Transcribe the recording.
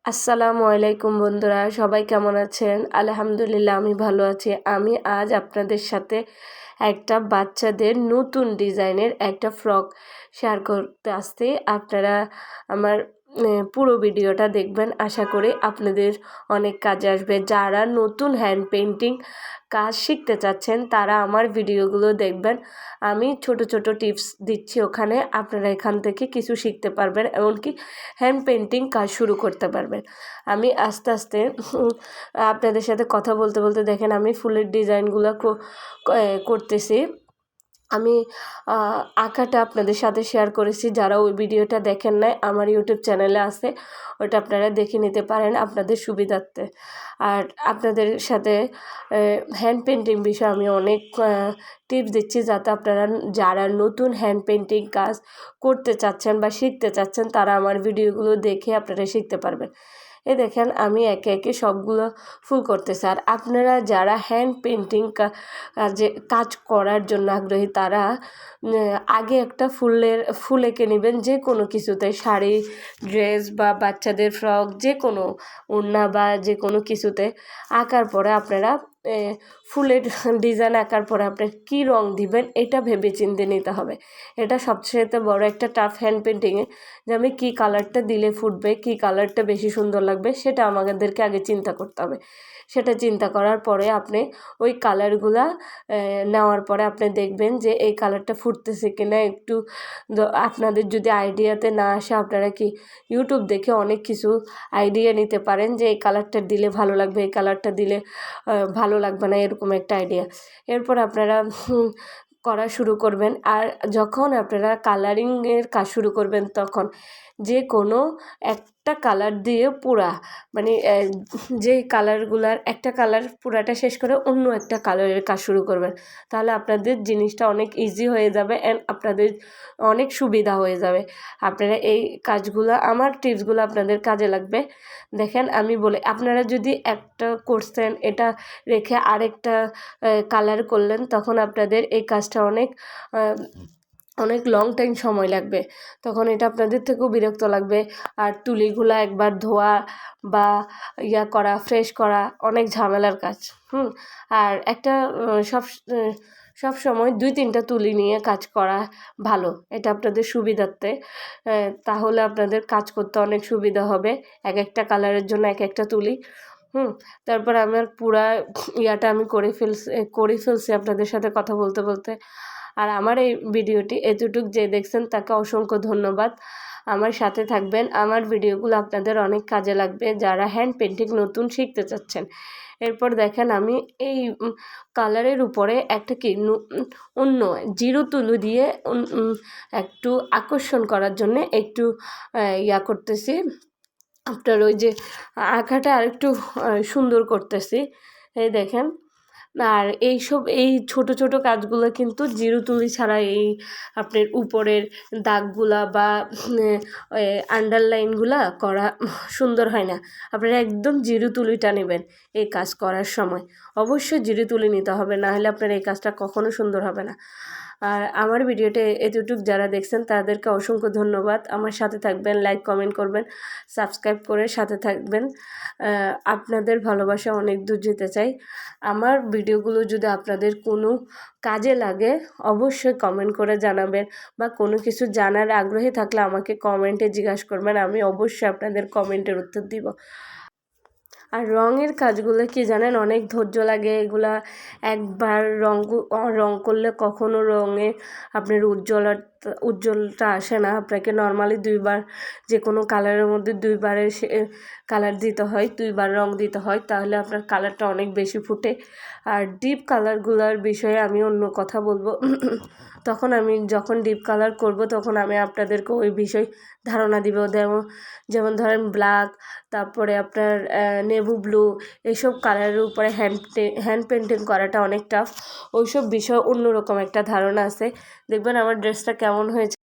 আসসালামু আলাইকুম বন্ধুরা, সবাই কেমন আছেন? আলহামদুলিল্লাহ আমি ভালো আছি। আমি আজ আপনাদের সাথে একটা বাচ্চাদের নতুন ডিজাইনের একটা ফ্রক শেয়ার করতে আসছি। আপনারা আমার পুরো ভিডিওটা দেখবেন, আশা করি আপনাদের অনেক কাজে আসবে। যারা নতুন হ্যান্ড পেন্টিং কাজ শিখতে চাচ্ছেন তারা আমার ভিডিওগুলো দেখবেন। আমি ছোট ছোট টিপস দিচ্ছি ওখানে, আপনারা এখান থেকে কিছু শিখতে পারবেন, এমনকি হ্যান্ড পেন্টিং কাজ শুরু করতে পারবেন। আমি আস্তে আস্তে আপনাদের সাথে কথা বলতে বলতে দেখেন আমি ফুলের ডিজাইনগুলো করতেছি। আমি আঁকাটা আপনাদের সাথে শেয়ার করেছি, যারা ওই ভিডিওটা দেখেন নাই আমার ইউটিউব চ্যানেলে আছে, ওটা আপনারা দেখে নিতে পারেন আপনাদের সুবিধার্থে। আর আপনাদের সাথে হ্যান্ড পেন্টিং বিষয়ে আমি অনেক টিপস দিচ্ছি, যাতে আপনারা যারা নতুন হ্যান্ড পেন্টিং কাজ করতে চাচ্ছেন বা শিখতে চাচ্ছেন তারা আমার ভিডিওগুলো দেখে আপনারা শিখতে পারবেন। এ দেখেন আমি একে একে সবগুলো ফুল করতেছি। আর আপনারা যারা হ্যান্ড পেন্টিং কাজ করার জন্য আগ্রহী তারা আগে একটা ফুল এঁকে নেবেন, যে কোনো কিছুতে, শাড়ি, ড্রেস বা বাচ্চাদের ফ্রক, যে কোনো ওড়না বা যে কোনো কিছুতে আঁকার পরে আপনারা ফুলের ডিজাইন আঁকার পরে আপনার কী রং দিবেন এটা ভেবে চিন্তে নিতে হবে। এটা সবচেয়ে বড় একটা টাফ হ্যান্ড পেন্টিংয়ে, যে আমি কী কালারটা দিলে ফুটবে, কী কালারটা বেশি সুন্দর লাগবে সেটা আমাদেরকে আগে চিন্তা করতে হবে। সেটা চিন্তা করার পরে আপনি ওই কালারগুলা নেওয়ার পরে আপনি দেখবেন যে এই কালারটা ফুটতেছে কিনা। একটু আপনাদের যদি আইডিয়াতে না আসে, আপনারা কি ইউটিউব দেখে অনেক কিছু আইডিয়া নিতে পারেন যে এই কালারটা দিলে ভালো লাগবে, এই কালারটা দিলে ভালো লাগবে না, এরকম একটা আইডিয়া। এরপর আপনারা করা শুরু করবেন। আর যখন আপনারা কালারিংয়ের কাজ শুরু করবেন তখন যে কোনো একটা কালার দিয়ে পুরা, মানে যে কালারগুলার একটা কালার পুরাটা শেষ করে অন্য একটা কালারের কাজ শুরু করবেন, তাহলে আপনাদের জিনিসটা অনেক ইজি হয়ে যাবে অ্যান্ড আপনাদের অনেক সুবিধা হয়ে যাবে। আপনারা এই কাজগুলো, আমার টিপসগুলো আপনাদের কাজে লাগবে। দেখেন আমি বলে, আপনারা যদি একটা করছেন এটা রেখে আরেকটা কালার করলেন, তখন আপনাদের এই কাজটা অনেক লং টাইম সময় লাগবে, তখন এটা আপনাদের থেকেও বিরক্ত লাগবে। আর তুলিগুলো একবার ধোয়া বা করা, ফ্রেশ করা অনেক ঝামেলার কাজ। আর একটা সব সময় 2-3টা তুলি নিয়ে কাজ করা ভালো, এটা আপনাদের সুবিধার্থে। তাহলে আপনাদের কাজ করতে অনেক সুবিধা হবে। এক একটা কালারের জন্য এক একটা তুলি। তারপর আমার পুরা আমি করে ফেলছি আপনাদের সাথে কথা বলতে বলতে। আর আমার এই ভিডিওটি এতটুক যে দেখছেন তাকে অসংখ্য ধন্যবাদ। আমার সাথে থাকবেন, আমার ভিডিওগুলো আপনাদের অনেক কাজে লাগবে যারা হ্যান্ড পেন্টিং নতুন শিখতে চাচ্ছেন। এরপর দেখেন আমি এই কালারের উপরে একটা অন্য জিরো তুলো দিয়ে একটু আকর্ষণ করার জন্য একটু করতেছি, আপনার ওই যে আঁকাটা আরেকটু সুন্দর করতেছি। এই দেখেন। আর এই ছোট ছোট কাজগুলো কিন্তু জিরো তুলি ছাড়া এই আপনার উপরের দাগগুলা বা আন্ডারলাইনগুলা করা সুন্দর হয় না। আপনারা একদম জিরো তুলিটা নেবেন এই কাজ করার সময়, অবশ্যই জিরো তুলি নিতে হবে, না হলে আপনার এই কাজটা কখনো সুন্দর হবে না। আর আমার ভিডিওটা এতটুকু যারা দেখছেন তাদেরকে অসংখ্য ধন্যবাদ। আমার সাথে থাকবেন, লাইক কমেন্ট করবেন, সাবস্ক্রাইব করে সাথে থাকবেন। আপনাদের ভালোবাসা অনেক দূর যেতে চাই। আমার ভিডিওগুলো যদি আপনাদের কোনো কাজে লাগে অবশ্যই কমেন্ট করে জানাবেন, বা কোনো কিছু জানার আগ্রহী থাকলে আমাকে কমেন্টে জিজ্ঞাসা করবেন, আমি অবশ্যই আপনাদের কমেন্টের উত্তর দিব। আর রঙের কাজগুলো কি জানেন, অনেক ধৈর্য লাগে। এগুলা একবার রং করলে কখনো রঙে আপনার উজ্জ্বলটা আসে না। আপনাকে নর্মালি 2বার, যে কোনো কালারের মধ্যে 2বারের কালার দিতে হয়, 2বার রং দিতে হয়, তাহলে আপনার কালারটা অনেক বেশি ফুটে। আর ডিপ কালারগুলোর বিষয়ে আমি অন্য কথা বলবো। তখন আমি যখন ডিপ কালার করব তখন আমি আপনাদেরকে ওই বিষয় ধারণা দিব। যেমন ধরেন ব্ল্যাক, তারপরে আপনার নেভি ব্লু, এইসব কালারের উপরে হ্যান্ড পেন্টিং করাটা অনেক টাফ। ওইসব বিষয় অন্যরকম একটা ধারণা আছে। দেখবেন আমার ড্রেসটা কেমন হয়েছে।